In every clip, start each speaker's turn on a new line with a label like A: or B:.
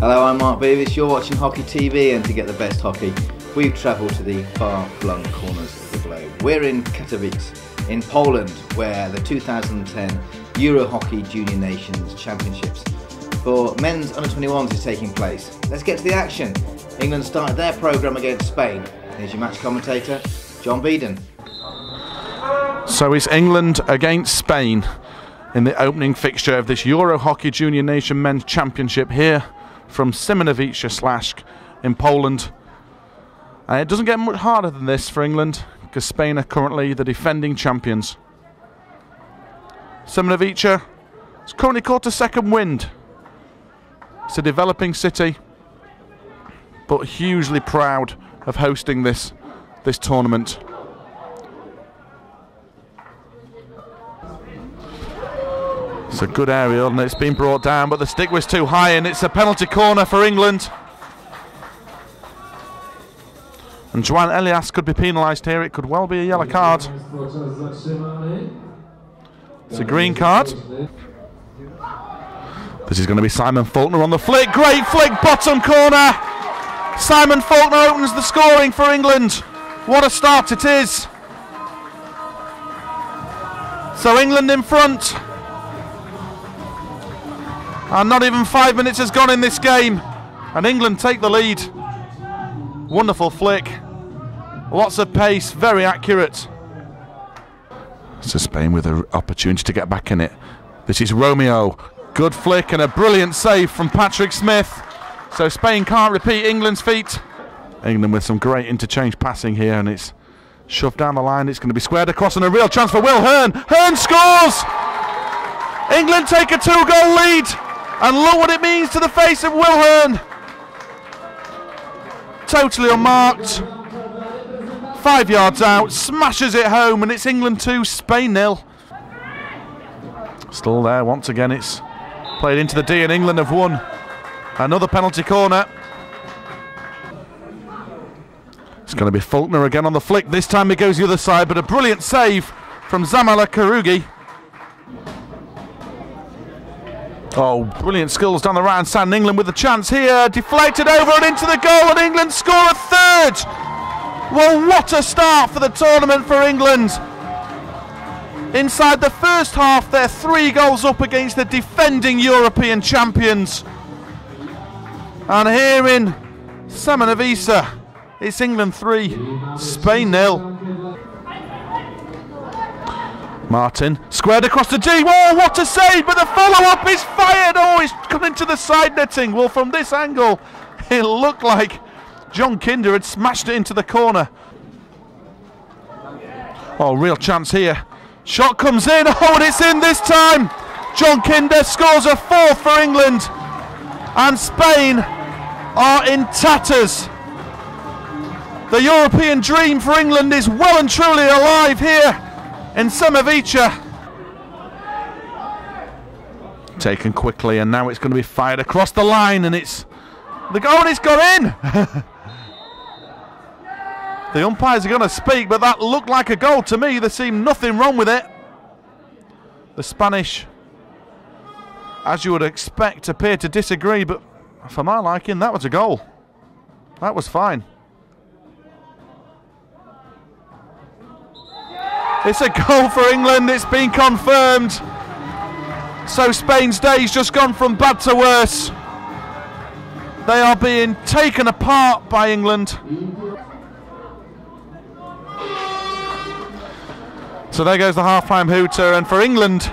A: Hello, I'm Mark Beavis, you're watching Hockey TV, and to get the best hockey, we've travelled to the far-flung corners of the globe. We're in Katowice, in Poland, where the 2010 EuroHockey Junior Nations Championships for men's under-21s is taking place. Let's get to the action. England started their programme against Spain. Here's your match commentator, Jon Beeden.
B: So it's England against Spain in the opening fixture of this EuroHockey Junior Nation Men's Championship here from Siemianowice Slaskie in Poland. And it doesn't get much harder than this for England because Spain are currently the defending champions. Siemianowice has currently caught a second wind. It's a developing city, but hugely proud of hosting this tournament. It's a good aerial and it's been brought down, but the stick was too high and it's a penalty corner for England. And Joan Elias could be penalised here. It could well be a yellow card. It's a green card. This is going to be Simon Faulkner on the flick. Great flick, bottom corner. Simon Faulkner opens the scoring for England. What a start it is. So England in front. And not even 5 minutes has gone in this game, and England take the lead. Wonderful flick, lots of pace, very accurate. So Spain with an opportunity to get back in it. This is Romeo, good flick and a brilliant save from Patrick Smith. So Spain can't repeat England's feat. England with some great interchange passing here, and it's shoved down the line. It's going to be squared across, and a real chance for Will Hearn. Hearn scores! England take a 2-goal lead. And look what it means to the face of Will Hearn. Totally unmarked. 5 yards out, smashes it home, and it's England 2, Spain 0. Still there, once again it's played into the D, and England have won. Another penalty corner. It's going to be Faulkner again on the flick. This time it goes the other side, but a brilliant save from Zamala Karugi. Oh, brilliant skills down the right hand side, and England with the chance here. Deflected over and into the goal, and England score a third. Well, what a start for the tournament for England. Inside the first half, they're 3 goals up against the defending European champions. And here in Siemianowice, it's England 3, Spain 0. Martin, squared across the D. Oh, what a save, but the follow-up is fired. Oh, it's come into the side netting. Well, from this angle, it looked like John Kinder had smashed it into the corner. Oh, real chance here. Shot comes in. Oh, and it's in this time. John Kinder scores a 4th for England. And Spain are in tatters. The European dream for England is well and truly alive here in Siemianowice. Taken quickly, and now it's going to be fired across the line, and it's the goal, and it's gone in. The umpires are going to speak, but that looked like a goal to me. There seemed nothing wrong with it. The Spanish, as you would expect, appear to disagree, but for my liking, that was a goal. That was fine. It's a goal for England, it's been confirmed. So Spain's day's just gone from bad to worse. They are being taken apart by England. So there goes the half-time hooter, and for England,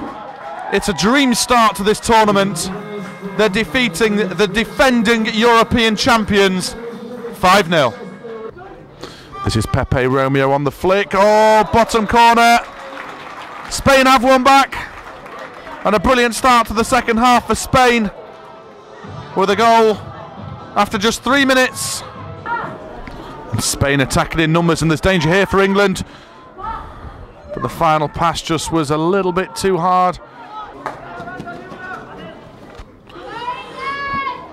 B: it's a dream start to this tournament. They're defeating the defending European champions 5-0. This is Pepe Romeo on the flick. Oh, bottom corner. Spain have one back. And a brilliant start to the second half for Spain, with a goal after just 3 minutes. And Spain attacking in numbers, and there's danger here for England. But the final pass just was a little bit too hard.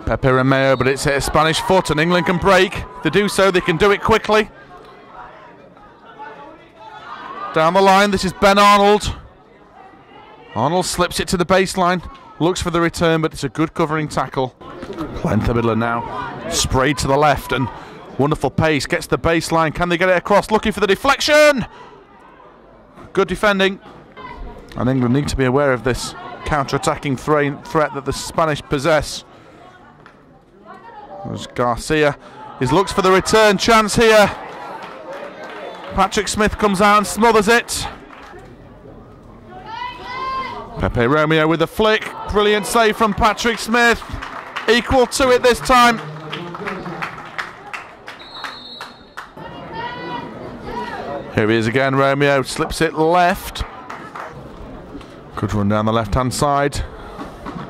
B: Pepe Romeo, but it's hit a Spanish foot, and England can break. If they do so, they can do it quickly. Down the line, this is Ben Arnold. Arnold slips it to the baseline, looks for the return, but it's a good covering tackle. Length of middle now. Sprayed to the left and wonderful pace. Gets the baseline. Can they get it across? Looking for the deflection. Good defending. And England need to be aware of this counter-attacking threat that the Spanish possess. There's Garcia. He looks for the return chance here. Patrick Smith comes out and smothers it. Pepe Romeo with a flick. Brilliant save from Patrick Smith. Equal to it this time. Here he is again, Romeo. Slips it left. Good run down the left-hand side.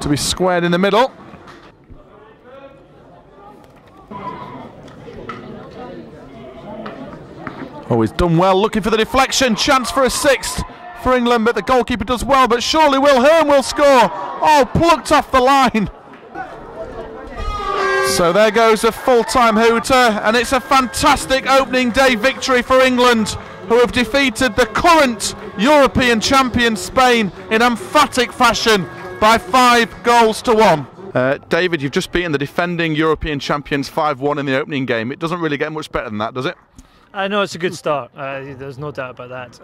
B: To be squared in the middle. Oh, he's done well, looking for the deflection. Chance for a sixth for England, but the goalkeeper does well, but surely Will Hearn will score. Oh, plucked off the line. So there goes a full-time hooter, and it's a fantastic opening day victory for England, who have defeated the current European champion Spain in emphatic fashion by 5-1. David, you've just beaten the defending European champions 5-1 in the opening game. It doesn't really get much better than that, does it?
C: No, it's a good start. There's no doubt about that.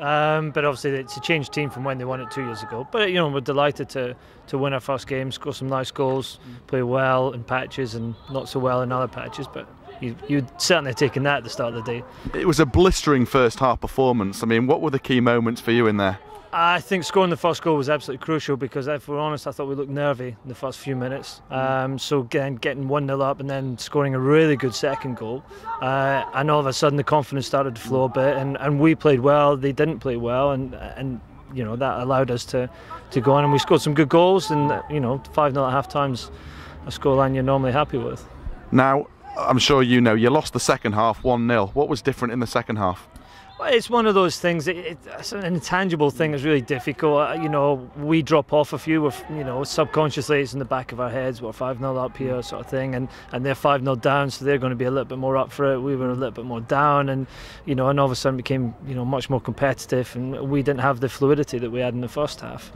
C: But obviously, it's a changed team from when they won it 2 years ago. But we're delighted to win our first game, score some nice goals, play well in patches and not so well in other patches. But you'd certainly have taken that at the start of the day. It
B: was a blistering first half performance. I mean, what were the key moments for you in there?
C: I think scoring the first goal was absolutely crucial because, if we're honest, I thought we looked nervy in the first few minutes. So getting 1-0 up and then scoring a really good second goal, and all of a sudden the confidence started to flow a bit, and we played well. They didn't play well, and that allowed us to go on, and we scored some good goals. And 5-0 at half time's a scoreline you're normally happy with.
B: Now, I'm sure you lost the second half 1-0. What was different in the second half?
C: Well, it's one of those things. It's an intangible thing. It's really difficult. We drop off a few. Subconsciously, it's in the back of our heads. We're 5-0 up here, sort of thing, and they're 5-0 down, so they're going to be a little bit more up for it. We were a little bit more down, and and all of a sudden became much more competitive, and we didn't have the fluidity that we had in the first half.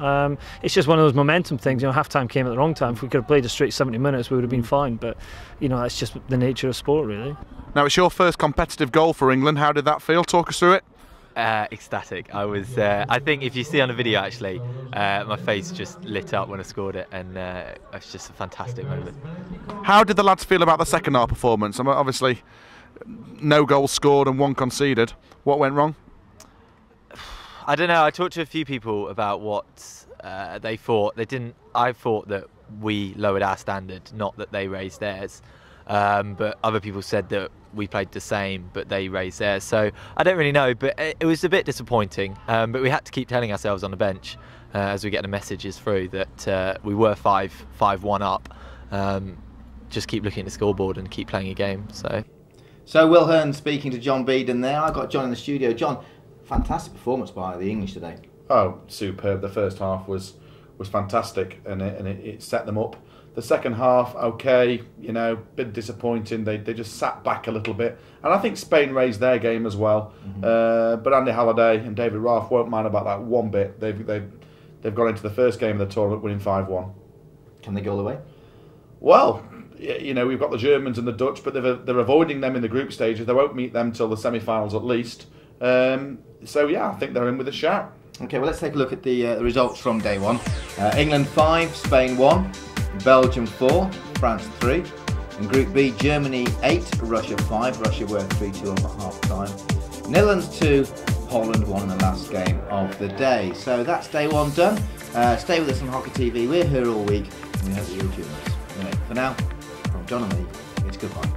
C: It's just one of those momentum things. Half time came at the wrong time. If we could have played a straight 70 minutes, we would have been fine. But that's just the nature of sport, really.
B: Now, it's your first competitive goal for England. How did that feel? Talk us through it.
D: Ecstatic. I was. I think if you see on the video, actually, my face just lit up when I scored it, and it's just a fantastic moment.
B: How did the lads feel about the second half performance? Obviously, no goals scored and one conceded. What went wrong?
D: I don't know. I talked to a few people about what they thought. They didn't. I thought that we lowered our standard, not that they raised theirs. But other people said that we played the same, but they raised theirs. So I don't really know, but it was a bit disappointing. But we had to keep telling ourselves on the bench as we get the messages through that we were 5-1 up. Just keep looking at the scoreboard and keep playing a game.
A: So Will Hearn speaking to Jon Beeden there. I got John in the studio. John, fantastic performance by the English today.
B: Oh, superb. The first half was fantastic, and it set them up. The second half, okay, bit disappointing. They just sat back a little bit, and I think Spain raised their game as well. But Andy Halliday and David Ralph won't mind about that one bit. They've gone into the first game of the tournament winning 5-1.
A: Can they go all the way?
B: Well, we've got the Germans and the Dutch, but they're avoiding them in the group stages. They won't meet them till the semi-finals at least. So yeah, I think they're in with a shout.
A: Okay, well, let's take a look at the results from day one. England 5, Spain 1. Belgium 4, France 3. In Group B, Germany 8, Russia 5. Russia were 3-2 up at half time. Netherlands 2, Poland 1 in the last game of the day. So that's day one done. Stay with us on Hockey TV. We're here all week, and we hope you'll join us. Anyway, for now, from John and me, it's goodbye.